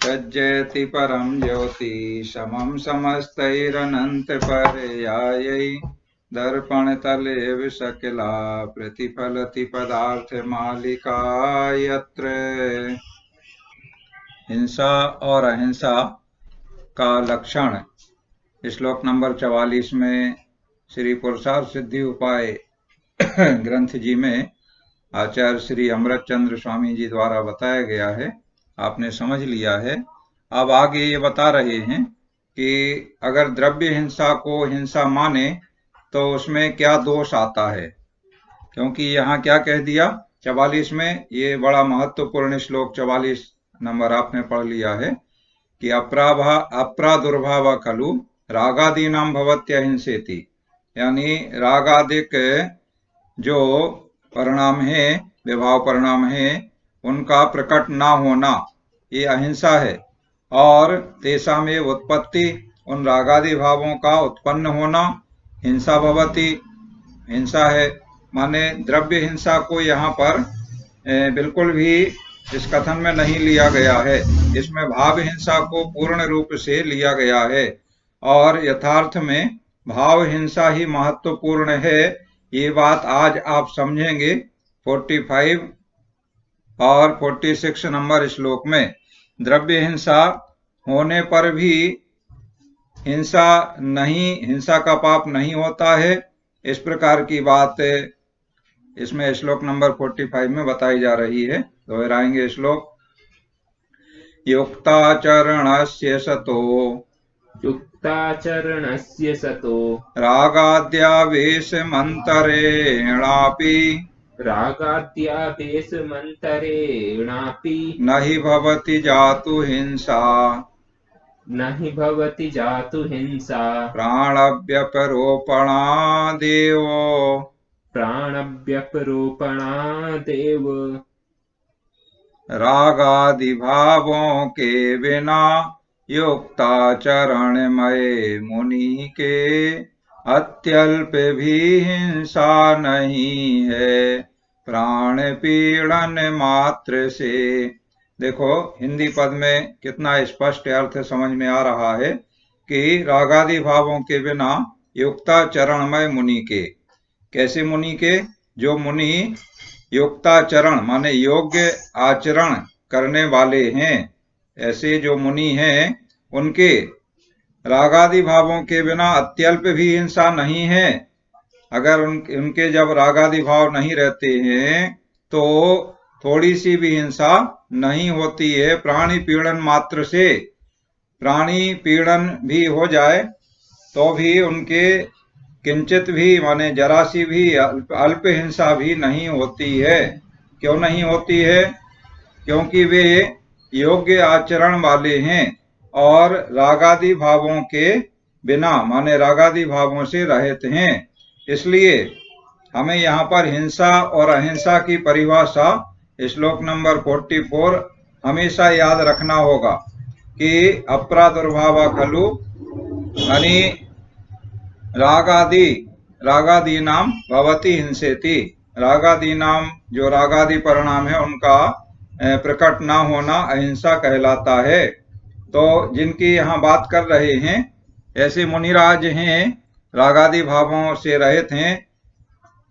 सज्जयति परम ज्योति समम समस्तैरनंत पर्यायै दर्पण तले विशकला प्रतिफलति पदार्थ मालिका यत्र। हिंसा और अहिंसा का लक्षण श्लोक नंबर 44 में श्री पुरुषार्थ सिद्धि उपाय ग्रंथ जी में आचार्य श्री अमृत चंद्र स्वामी जी द्वारा बताया गया है। आपने समझ लिया है। अब आगे ये बता रहे हैं कि अगर द्रव्य हिंसा को हिंसा माने तो उसमें क्या दोष आता है, क्योंकि यहाँ क्या कह दिया 44 में, ये बड़ा महत्वपूर्ण श्लोक 44 नंबर आपने पढ़ लिया है कि अप्रादुर्भाव खलु रागादीनां भवत्यहिंसेति, यानी रागादिक जो परिणाम है, विभाव परिणाम है, उनका प्रकट ना होना ये अहिंसा है। और तेषां में उत्पत्ति, उन रागादि भावों का उत्पन्न होना हिंसा भवति, हिंसा है। माने द्रव्य हिंसा को यहाँ पर बिल्कुल भी इस कथन में नहीं लिया गया है, इसमें भाव हिंसा को पूर्ण रूप से लिया गया है। और यथार्थ में भाव हिंसा ही महत्वपूर्ण है, ये बात आज आप समझेंगे 45 और 46 नंबर श्लोक में। द्रव्य हिंसा होने पर भी हिंसा का पाप नहीं होता है, इस प्रकार की बात इसमें श्लोक नंबर 45 में बताई जा रही है। दोहराएंगे श्लोक। युक्ताचरणस्य सतो रागाद्यावेशमन्तरेणापि न हि भवति जातु हिंसा प्राणव्यपरोपणादेव रागादिभावों के बिना युक्ताचरणमय मुनि के अत्यल्प भी हिंसा नहीं है, प्राण पीड़न मात्र से। देखो हिंदी पद में कितना स्पष्ट अर्थ समझ में आ रहा है कि रागादि भावों के बिना युक्ताचरणमय मुनि के। कैसे मुनि के? जो मुनि युक्ताचरण माने योग्य आचरण करने वाले हैं, ऐसे जो मुनि हैं उनके रागादि भावों के बिना अत्यल्प भी हिंसा नहीं है। अगर उनके जब रागादि भाव नहीं रहते हैं तो थोड़ी सी भी हिंसा नहीं होती है। प्राणी पीड़न मात्र से, प्राणी पीड़न भी हो जाए तो भी उनके किंचित भी माने जरा सी भी अल्प हिंसा भी नहीं होती है। क्यों नहीं होती है? क्योंकि वे योग्य आचरण वाले हैं और रागादि भावों के बिना माने रागादि भावों से रहित हैं। इसलिए हमें यहाँ पर हिंसा और अहिंसा की परिभाषा श्लोक नंबर 44 हमेशा याद रखना होगा कि अप्रादुर्भाव खलु यानी रागादि नाम भवति हिंसेति, रागादि नाम जो रागादि परिणाम है उनका प्रकट ना होना अहिंसा कहलाता है। तो जिनकी यहाँ बात कर रहे हैं ऐसे मुनिराज हैं, रागादि भावों से रहित हैं।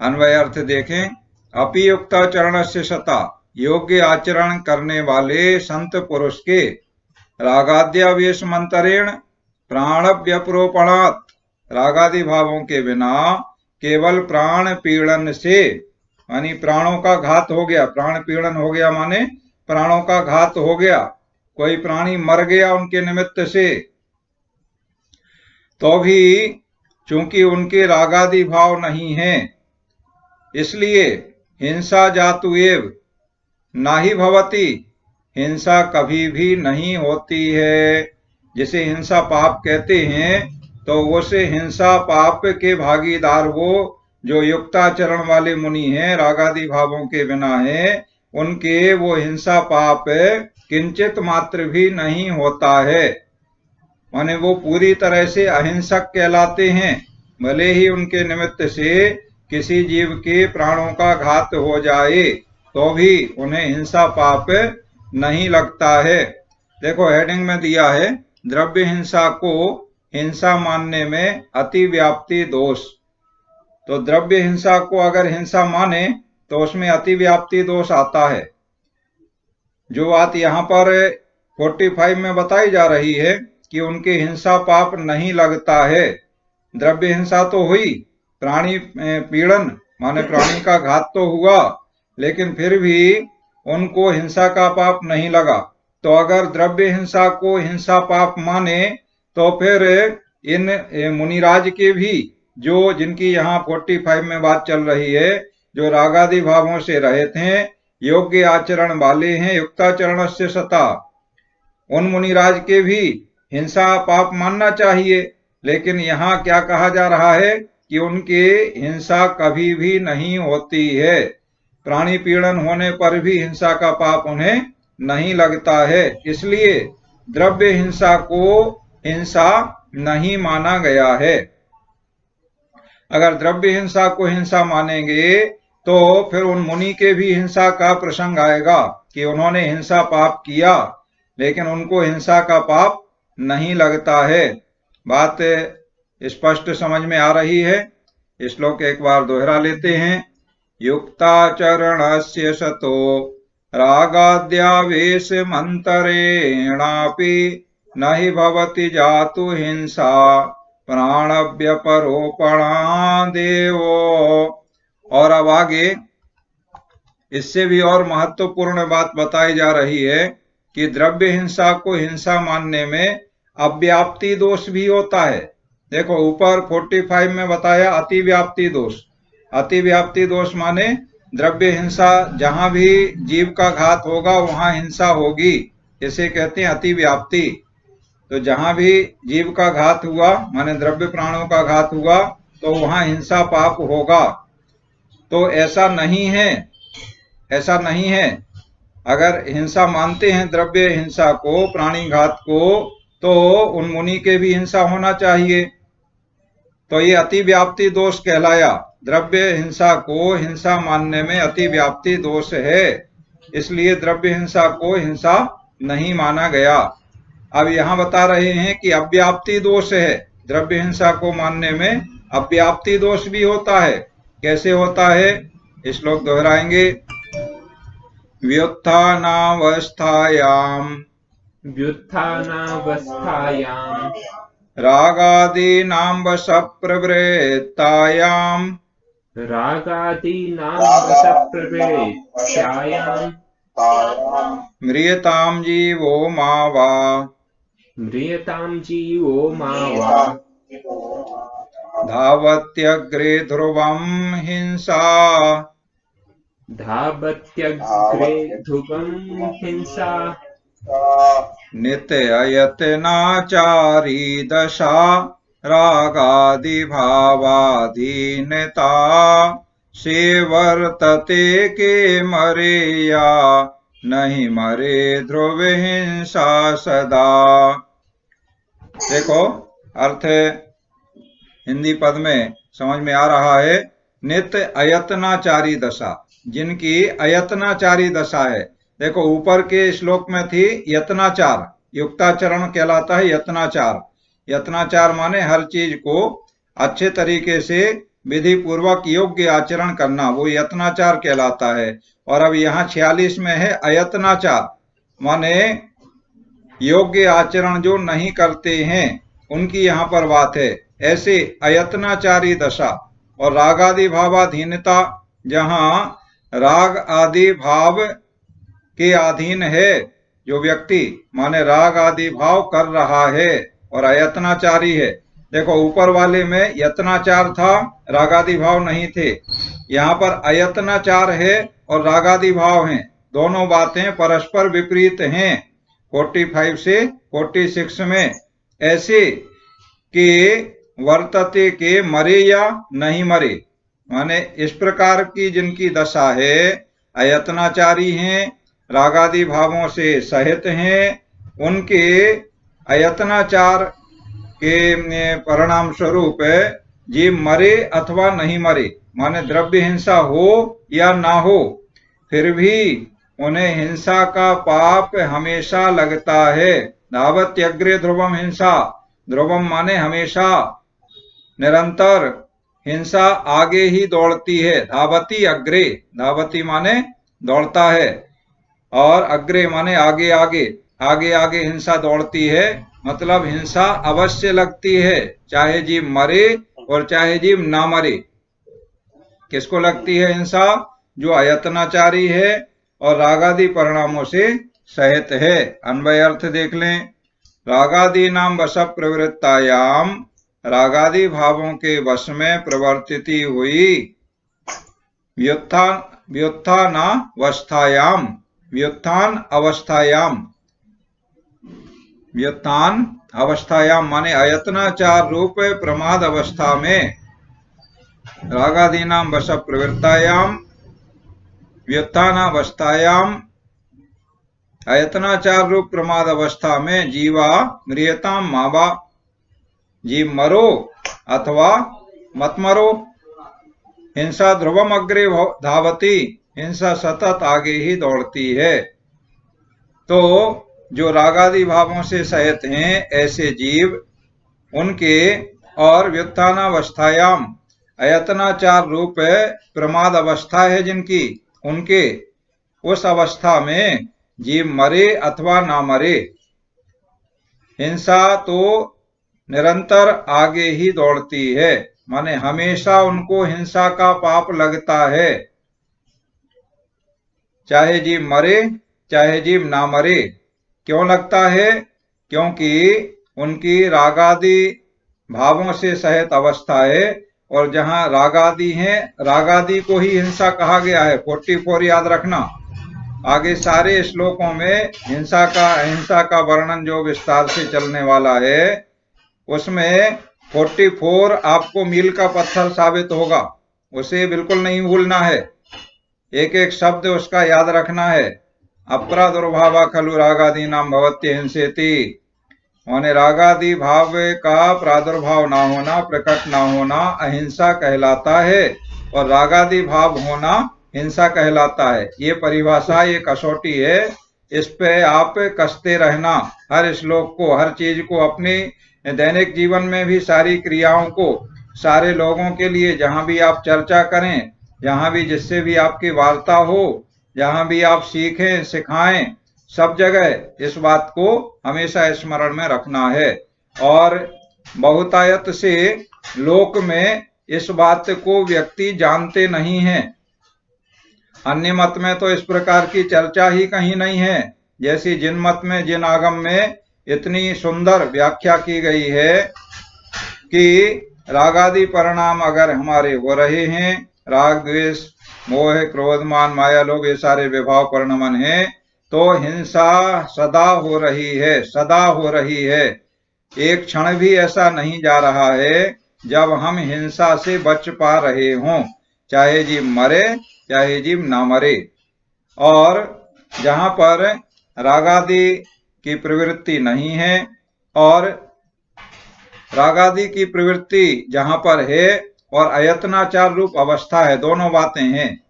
अन्वय अर्थ देखें। अपि युक्ताचरण से सता, योग्य आचरण करने वाले संत पुरुष के रागाद्यावेश मंतरेण प्राण व्यपरोपणात्, रागादि भावों के बिना केवल प्राण पीड़न से मानी प्राणों का घात हो गया। प्राण पीड़न हो गया माने प्राणों का घात हो गया, कोई प्राणी मर गया उनके निमित्त से, तो भी चूंकि उनके रागादि भाव नहीं है इसलिए हिंसा जातु एव नाही भवति, हिंसा कभी भी नहीं होती है। जिसे हिंसा पाप कहते हैं तो उसे हिंसा पाप के भागीदार वो जो युक्ताचरण वाले मुनि हैं, रागादि भावों के बिना है, उनके वो हिंसा पाप किंचित मात्र भी नहीं होता है। माने वो पूरी तरह से अहिंसक कहलाते हैं। भले ही उनके निमित्त से किसी जीव के प्राणों का घात हो जाए तो भी उन्हें हिंसा पाप नहीं लगता है। देखो हेडिंग में दिया है द्रव्य हिंसा को हिंसा मानने में अतिव्याप्ति दोष। तो द्रव्य हिंसा को अगर हिंसा माने तो उसमें अतिव्याप्ति दोष आता है। जो बात यहाँ पर 45 में बताई जा रही है कि उनके हिंसा पाप नहीं लगता है। द्रव्य हिंसा तो हुई, प्राणी पीड़न माने प्राणी का घात तो हुआ, लेकिन फिर भी उनको हिंसा का पाप नहीं लगा। तो अगर द्रव्य हिंसा को हिंसा पाप माने तो फिर इन मुनिराज के भी जो जिनकी यहाँ 45 में बात चल रही है, जो रागादि भावों से रहित हैं, योग्य आचरण वाले हैं, युक्ताचरण से सता, उन मुनिराज के भी हिंसा पाप मानना चाहिए। लेकिन यहाँ क्या कहा जा रहा है कि उनके हिंसा कभी भी नहीं होती है। प्राणी पीड़न होने पर भी हिंसा का पाप उन्हें नहीं लगता है, इसलिए द्रव्य हिंसा को हिंसा नहीं माना गया है। अगर द्रव्य हिंसा को हिंसा मानेंगे तो फिर उन मुनि के भी हिंसा का प्रसंग आएगा कि उन्होंने हिंसा पाप किया, लेकिन उनको हिंसा का पाप नहीं लगता है। बात स्पष्ट समझ में आ रही है। श्लोक एक बार दोहरा लेते हैं। युक्ताचरणस्य सतो रागाद्यावेश मंतरेणापि नहि भवति जातु हिंसा प्राणव्यपरोपणादेवो। और अब आगे इससे भी और महत्वपूर्ण बात बताई जा रही है कि द्रव्य हिंसा को हिंसा मानने में अव्याप्ति दोष भी होता है। देखो ऊपर 45 में बताया अतिव्याप्ति दोष। अतिव्याप्ति दोष माने द्रव्य हिंसा, जहां भी जीव का घात होगा वहां हिंसा होगी, इसे कहते हैं अतिव्याप्ति। तो जहां भी जीव का घात हुआ माने द्रव्य प्राणों का घात हुआ तो वहां हिंसा पाप होगा। तो ऐसा नहीं है, ऐसा नहीं है। अगर हिंसा मानते हैं द्रव्य हिंसा को, प्राणी घात को, तो उन मुनि के भी हिंसा होना चाहिए। तो ये अतिव्याप्ति दोष कहलाया। द्रव्य हिंसा को हिंसा मानने में अतिव्याप्ति दोष है, इसलिए द्रव्य हिंसा को हिंसा नहीं माना गया। अब यहाँ बता रहे हैं कि अव्याप्ति दोष है। द्रव्य हिंसा को मानने में अव्याप्ति दोष भी होता है। कैसे होता है? श्लोक दोहराएंगे। व्युत्थानावस्थायाम रागादीनां वशप्रवृत्तायां म्रियतां जीवो मा वा धावत्यग्रे ध्रुवं हिंसा नित्ययत्नाचारी दशा रागादिभावाधीनता से वर्तते के मरेया नहीं मरे ध्रुव हिंसा सदा। देखो अर्थ हिंदी पद में समझ में आ रहा है। नित्य अयत्नाचारी दशा, जिनकी अयत्नाचारी दशा है। देखो ऊपर के श्लोक में थी यत्नाचार, युक्ताचरण कहलाता है यत्नाचार। यत्नाचार माने हर चीज को अच्छे तरीके से विधि पूर्वक योग्य आचरण करना, वो यत्नाचार कहलाता है। और अब यहाँ 46 में है अयत्नाचार, माने योग्य आचरण जो नहीं करते हैं उनकी यहाँ पर बात है। ऐसे अयत्नाचारी दशा और रागादि भावाधीनता, जहाँ राग आदि भाव के अधीन है जो व्यक्ति, माने राग आदि भाव कर रहा है और अयत्नाचारी है। देखो ऊपर वाले में यत्नाचार था, रागादि भाव नहीं थे। यहाँ पर अयत्नाचार है और रागादि भाव हैं। दोनों बातें परस्पर विपरीत हैं 45 से 46 में। ऐसे के वर्तते के मरे या नहीं मरे, माने इस प्रकार की जिनकी दशा है, अयत्नाचारी हैं, रागादि भावों से सहित हैं, उनके अयत्नाचार के परिणाम स्वरूप जीव मरे अथवा नहीं मरे, माने द्रव्य हिंसा हो या ना हो, फिर भी उन्हें हिंसा का पाप हमेशा लगता है। धावत्यग्रे ध्रुवम हिंसा, ध्रुवम माने हमेशा, निरंतर, हिंसा आगे ही दौड़ती है। धावती अग्रे, धावती माने दौड़ता है, और अग्रे माने आगे आगे, आगे आगे हिंसा दौड़ती है। मतलब हिंसा अवश्य लगती है, चाहे जीव मरे और चाहे जीव ना मरे। किसको लगती है हिंसा? जो अयत्नाचारी है और रागादि परिणामों से सहित है। अन्वय अर्थ देख लें। रागादि नाम वश प्रवृत्तायाम, रागादि भावों के वश में प्रवर्तिती हुई व्युत्थानावस्थायाम, व्युत्थान अवस्थायाम, व्युत्थान अवस्थायाम माने अयत्नाचार रूप प्रमाद अवस्था में, रागादीनाम वश प्रवृत्तायाम व्युत्थानावस्थायाम, अयत्नाचार रूप प्रमाद अवस्था में जीवा म्रियताम मावा, जीव मरो अथवा मत मरो। हिंसा ध्रुवम अग्रे धावती, हिंसा सतत आगे ही दौड़ती है। तो जो रागादि भावों से सहित हैं ऐसे जीव, उनके और व्युत्थानावस्थायाम, अयत्नाचार रूप प्रमाद अवस्था है जिनकी, उनके उस अवस्था में जीव मरे अथवा ना मरे, हिंसा तो निरंतर आगे ही दौड़ती है। माने हमेशा उनको हिंसा का पाप लगता है, चाहे जीव मरे चाहे जीव ना मरे। क्यों लगता है? क्योंकि उनकी रागादि भावों से सहित अवस्था है, और जहां रागादि हैं, रागादि को ही हिंसा कहा गया है। 44 याद रखना, आगे सारे श्लोकों में हिंसा का, अहिंसा का वर्णन जो विस्तार से चलने वाला है, उसमें 44 आपको मील का पत्थर साबित होगा। उसे बिल्कुल नहीं भूलना है, एक एक शब्द उसका याद रखना है। अप्रादुर्भावा खलु रागादि नाम भवत्य हिंसेति, माने रागादि भाव का प्रादुर्भाव ना होना, प्रकट ना होना अहिंसा कहलाता है, और रागादि भाव होना हिंसा कहलाता है। ये परिभाषा, ये कसौटी है, इस पे आप कसते रहना। हर श्लोक को, हर चीज को, अपने दैनिक जीवन में भी सारी क्रियाओं को, सारे लोगों के लिए जहां भी आप चर्चा करें, जहां भी जिससे भी आपकी वार्ता हो, जहां भी आप सीखें सिखाएं, सब जगह इस बात को हमेशा स्मरण में रखना है। और बहुतायत से लोक में इस बात को व्यक्ति जानते नहीं हैं। अन्य मत में तो इस प्रकार की चर्चा ही कहीं नहीं है। जैसे जिन मत में, जिन आगम में इतनी सुंदर व्याख्या की गई है कि रागादि परिणाम अगर हमारे हो रहे हैं, राग द्वेष मोह क्रोध मान माया लोभ ये सारे विभाव परिणमन है, तो हिंसा सदा हो रही है, सदा हो रही है। एक क्षण भी ऐसा नहीं जा रहा है जब हम हिंसा से बच पा रहे हों, चाहे जीव मरे चाहे जीव ना मरे। और जहां पर रागादि की प्रवृत्ति नहीं है, और रागादि की प्रवृत्ति जहां पर है और अयत्नाचार रूप अवस्था है, दोनों बातें हैं।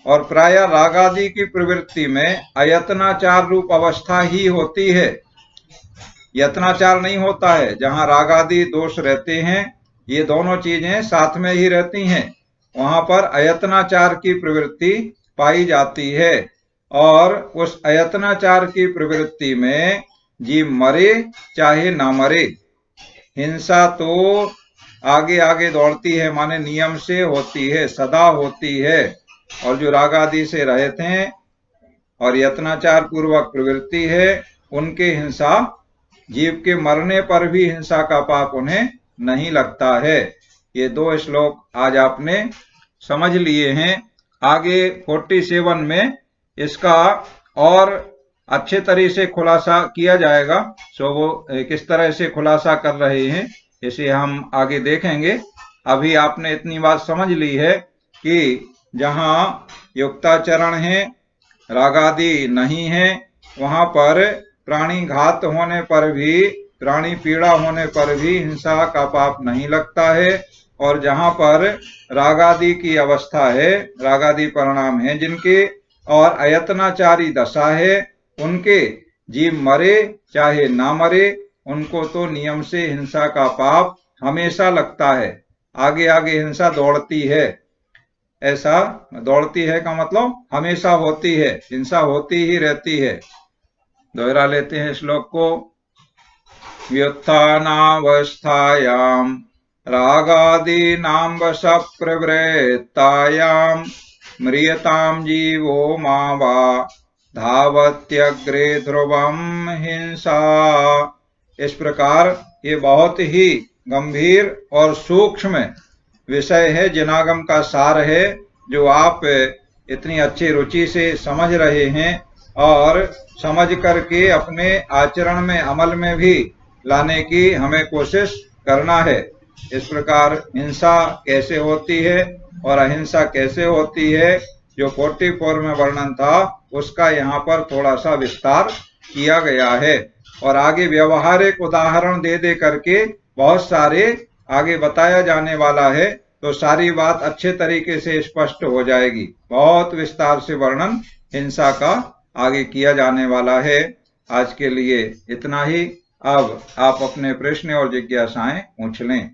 और प्राय रागादि की प्रवृत्ति में अयत्नाचार रूप अवस्था ही होती है, यत्नाचार नहीं होता है। जहां रागादि दोष रहते हैं, ये दोनों चीजें साथ में ही रहती हैं, वहां पर अयत्नाचार की प्रवृत्ति पाई जाती है। और उस अयत्नाचार की प्रवृत्ति में जीव मरे चाहे ना मरे, हिंसा तो आगे आगे दौड़ती है, माने नियम से होती है, सदा होती है। और जो रागादि से रहित हैं और यत्नाचार पूर्वक प्रवृत्ति है, उनके हिंसा, जीव के मरने पर भी हिंसा का पाप उन्हें नहीं लगता है। ये दो श्लोक आज आपने समझ लिए हैं। आगे 47 में इसका और अच्छे तरह से खुलासा किया जाएगा। सो वो किस तरह से खुलासा कर रहे हैं इसे हम आगे देखेंगे। अभी आपने इतनी बात समझ ली है कि जहां युक्ताचरण है, रागादि नहीं है, वहां पर प्राणी घात होने पर भी, प्राणी पीड़ा होने पर भी हिंसा का पाप नहीं लगता है। और जहां पर रागादि की अवस्था है, रागादि परिणाम है जिनके, और अयत्नाचारी दशा है। उनके जीव मरे चाहे ना मरे, उनको तो नियम से हिंसा का पाप हमेशा लगता है। आगे आगे हिंसा दौड़ती है, ऐसा दौड़ती है का मतलब हमेशा होती है, हिंसा होती ही रहती है। दोहरा लेते हैं श्लोक को। व्युत्थानावस्थायां रागादीनां वश प्रवृत्तायां म्रियतां जीवो मा वा धावत्यग्रे ध्रुवं हिंसा। इस प्रकार ये बहुत ही गंभीर और सूक्ष्म विषय है, जिनागम का सार है, जो आप इतनी अच्छी रुचि से समझ रहे हैं और समझ करके अपने आचरण में, अमल में भी लाने की हमें कोशिश करना है। इस प्रकार हिंसा कैसे होती है और अहिंसा कैसे होती है, जो 44 में वर्णन था, उसका यहाँ पर थोड़ा सा विस्तार किया गया है। और आगे व्यवहारिक उदाहरण दे दे करके बहुत सारे आगे बताया जाने वाला है, तो सारी बात अच्छे तरीके से स्पष्ट हो जाएगी। बहुत विस्तार से वर्णन हिंसा का आगे किया जाने वाला है। आज के लिए इतना ही। अब आप अपने प्रश्न और जिज्ञासाएं पूछ लें।